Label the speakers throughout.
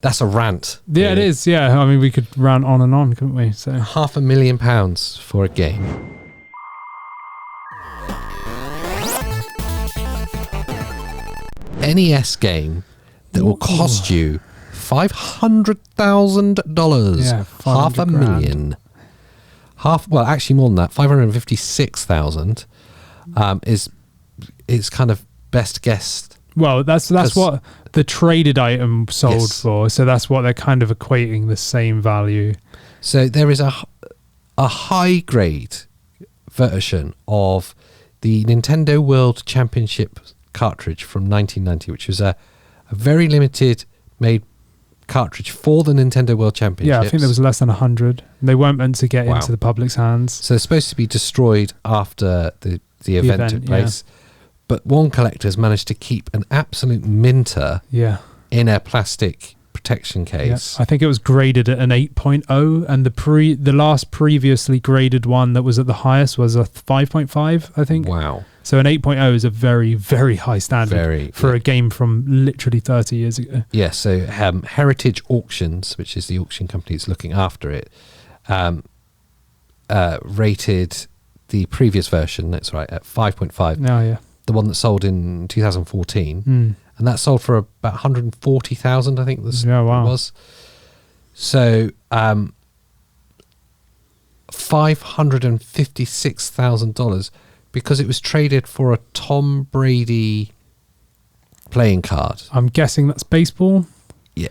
Speaker 1: That's a rant.
Speaker 2: Yeah, it is. Yeah, I mean, we could rant on and on, couldn't we? So
Speaker 1: £500,000 for a game. NES game that will cost you $500,000.
Speaker 2: Yeah,
Speaker 1: $500,000. Well, actually more than that. 556,000 is kind of best guessed.
Speaker 2: Well, that's what the traded item sold for. So that's what they're kind of equating the same value.
Speaker 1: So there is a high grade version of the Nintendo World Championship cartridge from 1990, which was a very limited made cartridge for the Nintendo World Championships.
Speaker 2: Yeah, I think there was less than 100. They weren't meant to get into the public's hands.
Speaker 1: So they're supposed to be destroyed after the event took place. Yeah. But one collector's managed to keep an absolute minter in a plastic protection case.
Speaker 2: Yeah. I think it was graded at an 8.0, and the last previously graded one that was at the highest was a 5.5, I think.
Speaker 1: Wow.
Speaker 2: So an 8.0 is a very, very high standard for a game from literally 30 years ago.
Speaker 1: Yeah, so Heritage Auctions, which is the auction company that's looking after it, rated the previous version, that's right, at 5.5.
Speaker 2: Oh, yeah.
Speaker 1: The one that sold in 2014. And that sold for about 140,000, I think it was. So $556,000 because it was traded for a Tom Brady playing card.
Speaker 2: I'm guessing that's baseball.
Speaker 1: Yeah,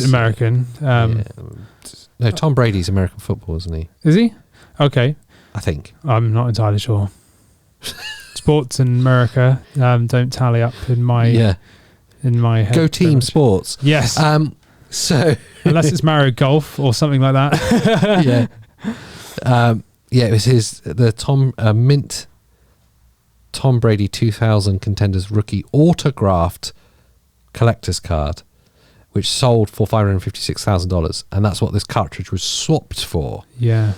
Speaker 2: American.
Speaker 1: No, Tom Brady's American football, isn't he?
Speaker 2: Is he? Okay.
Speaker 1: I think.
Speaker 2: I'm not entirely sure. Sports in America don't tally up in my head.
Speaker 1: Go team sports.
Speaker 2: Yes.
Speaker 1: So
Speaker 2: unless it's Mario Golf or something like that.
Speaker 1: It was the mint Tom Brady 2000 Contenders rookie autographed collector's card, which sold for $556,000, and that's what this cartridge was swapped for.
Speaker 2: Yeah.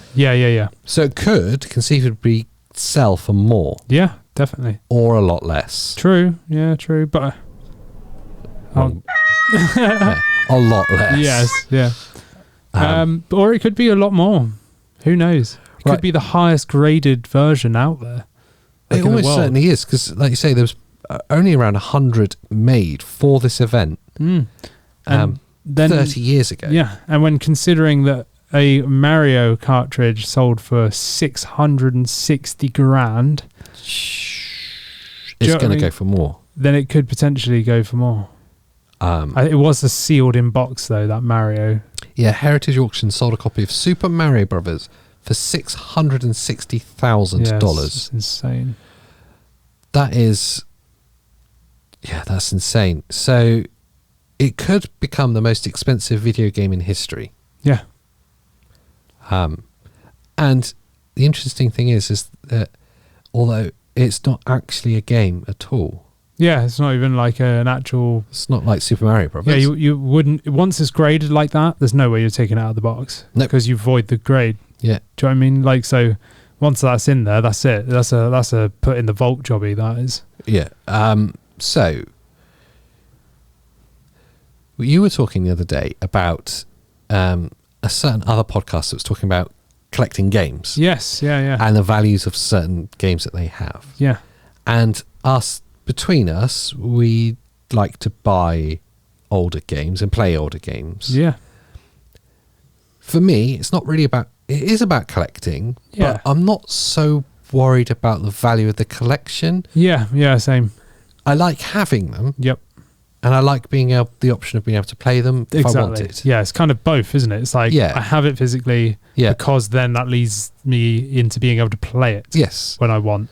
Speaker 1: So it could conceivably sell for more.
Speaker 2: Yeah, definitely.
Speaker 1: Or a lot less.
Speaker 2: True. Yeah, true. But
Speaker 1: a lot less.
Speaker 2: Yes. Yeah. Or it could be a lot more. Who knows? It could be the highest graded version out there.
Speaker 1: It almost certainly is, because, like you say, there was only around 100 made for this event. And then 30 years ago.
Speaker 2: Yeah, and when considering that a Mario cartridge sold for 660 grand,
Speaker 1: it's going to go for more.
Speaker 2: Then it could potentially go for more. It was a sealed in box though, that Mario.
Speaker 1: Yeah, Heritage Auction sold a copy of Super Mario Brothers for $660,000.
Speaker 2: That's insane.
Speaker 1: That's insane. So it could become the most expensive video game in history.
Speaker 2: Yeah.
Speaker 1: And the interesting thing is that although it's not actually a game at all.
Speaker 2: Yeah, it's not even like an actual...
Speaker 1: It's not like Super Mario Brothers.
Speaker 2: Yeah, you wouldn't... Once it's graded like that, there's no way you're taking it out of the box. No. Because you void the grade.
Speaker 1: Yeah.
Speaker 2: Do you know what I mean? Like, so once that's in there, that's it. That's a put in the vault jobby, that is.
Speaker 1: Yeah. So you were talking the other day about a certain other podcast that was talking about collecting games.
Speaker 2: Yes, yeah.
Speaker 1: And the values of certain games that they have.
Speaker 2: Yeah.
Speaker 1: And between us, we like to buy older games and play older games.
Speaker 2: Yeah.
Speaker 1: For me, it's not really about... It is about collecting, but I'm not so worried about the value of the collection.
Speaker 2: Yeah, same.
Speaker 1: I like having them.
Speaker 2: Yep.
Speaker 1: And I like the option of being able to play them if I want it.
Speaker 2: Yeah, it's kind of both, isn't it? It's like I have it physically because then that leads me into being able to play it.
Speaker 1: Yes.
Speaker 2: When I want.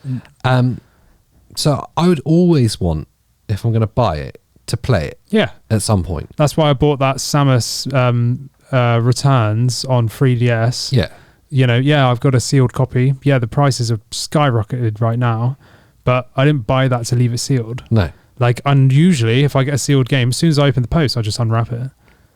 Speaker 1: So I would always want, if I'm going to buy it, to play it.
Speaker 2: Yeah.
Speaker 1: At some point.
Speaker 2: That's why I bought that Samus Returns on 3DS.
Speaker 1: Yeah.
Speaker 2: You know, I've got a sealed copy. Yeah, the prices are skyrocketed right now, but I didn't buy that to leave it sealed.
Speaker 1: No.
Speaker 2: Like, unusually, if I get a sealed game, as soon as I open the post, I just unwrap it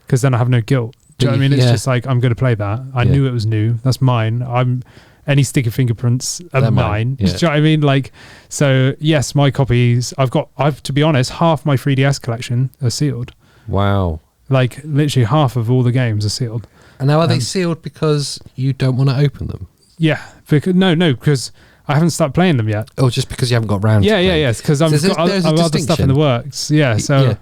Speaker 2: because then I have no guilt. Do you know what I mean? It's just like, I'm going to play that. I knew it was new. That's mine. Any sticky fingerprints are mine. Do you know what I mean? Like, so yes, my copies, I've to be honest, half my 3DS collection are sealed.
Speaker 1: Wow.
Speaker 2: Like literally half of all the games are sealed.
Speaker 1: And now are they sealed because you don't want to open them?
Speaker 2: Yeah, because because I haven't started playing them yet.
Speaker 1: Or just because you haven't got round to playing?
Speaker 2: Yeah, because I've got other stuff in the works. Yeah,
Speaker 1: so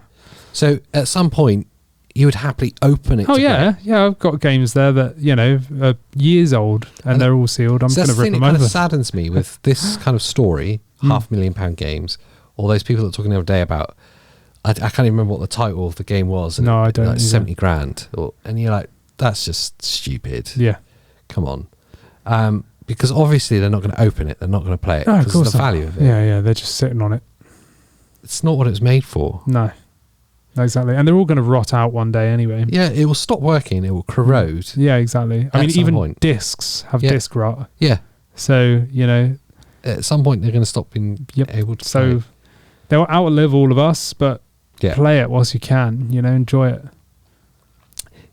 Speaker 1: at some point you would happily open it.
Speaker 2: I've got games there that are years old and they're all sealed. I'm going to rip them over. It kind of
Speaker 1: saddens me with this kind of story, £500,000 games. All those people that were talking the other day about, I can't even remember what the title of the game was.
Speaker 2: No, I don't.
Speaker 1: Like 70 grand, and you're like, that's just stupid.
Speaker 2: Yeah,
Speaker 1: come on. Because obviously they're not going to open it. They're not going to play it because of the value of it.
Speaker 2: Yeah, they're just sitting on it.
Speaker 1: It's not what it was made for.
Speaker 2: No, exactly. And they're all going to rot out one day anyway.
Speaker 1: Yeah, it will stop working. It will corrode.
Speaker 2: Yeah, exactly. I mean, even discs have disc rot.
Speaker 1: Yeah.
Speaker 2: So,
Speaker 1: at some point they're going to stop being able to play it.
Speaker 2: They'll outlive all of us, but play it whilst you can, enjoy it.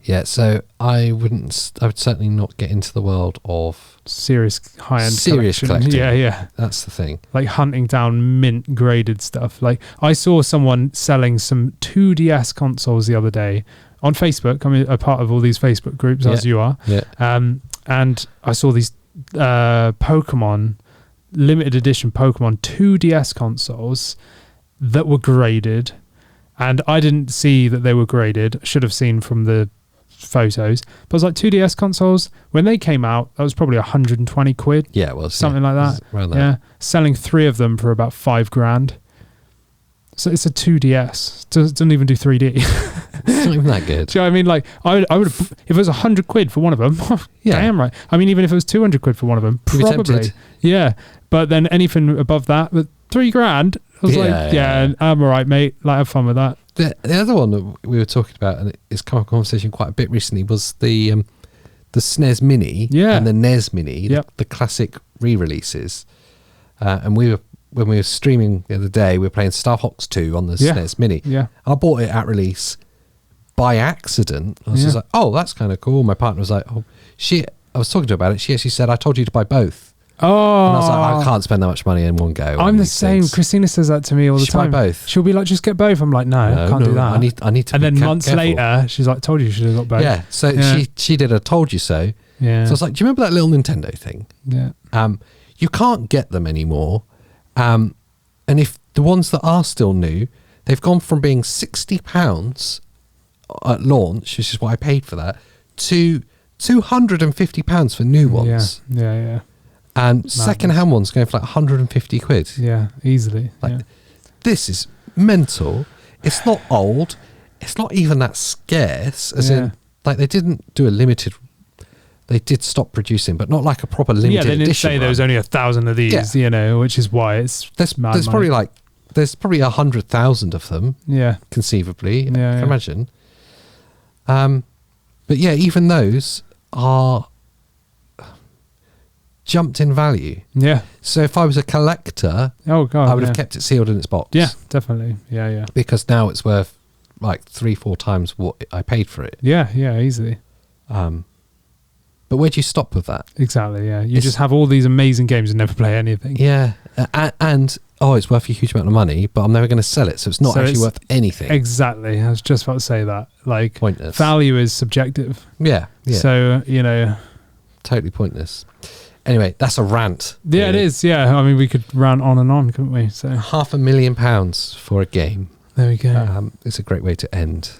Speaker 1: Yeah, so I would certainly not get into the world of
Speaker 2: serious high-end
Speaker 1: collecting.
Speaker 2: Yeah.
Speaker 1: That's the thing.
Speaker 2: Like hunting down mint graded stuff. Like I saw someone selling some 2DS consoles the other day on Facebook. I'm a part of all these Facebook groups as you are.
Speaker 1: Yeah.
Speaker 2: And I saw these Pokemon limited edition Pokemon 2DS consoles that were graded, and I didn't see that they were graded. Should have seen from the photos, but it was like 2DS consoles when they came out. That was probably 120 quid.
Speaker 1: Yeah, well,
Speaker 2: something like that.
Speaker 1: Around that.
Speaker 2: Yeah, selling 3 of them for about $5,000. So it's a 2DS. Doesn't even do 3D.
Speaker 1: It's not even that good.
Speaker 2: Do you know what I mean? Like I would if it was 100 quid for one of them. Damn right. I mean, even if it was 200 quid for one of them, probably. Yeah, but then anything above that, but $3,000. I was I'm all right, mate. Like, have fun with that.
Speaker 1: The other one that we were talking about, and it's come up in conversation quite a bit recently, was the SNES Mini and the NES Mini, the classic re-releases. And when we were streaming the other day, we were playing Star Fox 2 on the SNES Mini.
Speaker 2: Yeah.
Speaker 1: I bought it at release by accident. I was just like, oh, that's kind of cool. My partner was like, I was talking to her about it. She actually said, I told you to buy both.
Speaker 2: Oh,
Speaker 1: and I was like, I can't spend that much money in one go.
Speaker 2: I'm the same.
Speaker 1: Things.
Speaker 2: Christina says that to me all the time.
Speaker 1: Buy both.
Speaker 2: She'll be like, just get both. I'm like, no, I can't do that.
Speaker 1: I need to.
Speaker 2: And then months
Speaker 1: careful.
Speaker 2: later, she's like, told you should have got both.
Speaker 1: Yeah. So she did a told you so.
Speaker 2: Yeah.
Speaker 1: So I was like, do you remember that little Nintendo thing?
Speaker 2: Yeah.
Speaker 1: You can't get them anymore. And if the ones that are still new, they've gone from being £60 at launch, which is what I paid for that, to £250 for new ones.
Speaker 2: Yeah.
Speaker 1: And second-hand ones going for like 150 quid.
Speaker 2: Yeah, easily.
Speaker 1: This is mental. It's not old. It's not even that scarce. As in, like, they didn't do a limited. They did stop producing, but not like a proper limited edition.
Speaker 2: Yeah, they didn't say there was only 1,000 of these. Which is why it's
Speaker 1: there's probably 100,000 of them.
Speaker 2: Yeah,
Speaker 1: conceivably. I can imagine. But yeah, even those are jumped in value.
Speaker 2: Yeah.
Speaker 1: So if I was a collector,
Speaker 2: I would
Speaker 1: have kept it sealed in its box.
Speaker 2: Yeah, definitely. Yeah.
Speaker 1: Because now it's worth like 3-4 times what I paid for it.
Speaker 2: Yeah, easily.
Speaker 1: But where do you stop with that?
Speaker 2: Exactly. Yeah, you just have all these amazing games and never play anything.
Speaker 1: Yeah, and it's worth a huge amount of money, but I'm never going to sell it, so it's not actually worth anything.
Speaker 2: Exactly. I was just about to say that. Like,
Speaker 1: pointless.
Speaker 2: Value is subjective.
Speaker 1: Yeah.
Speaker 2: So
Speaker 1: totally pointless. Anyway, that's a rant.
Speaker 2: Yeah, really. It is. Yeah, I mean, we could rant on and on, couldn't we? So
Speaker 1: £500,000 for a game.
Speaker 2: There we go.
Speaker 1: It's a great way to end.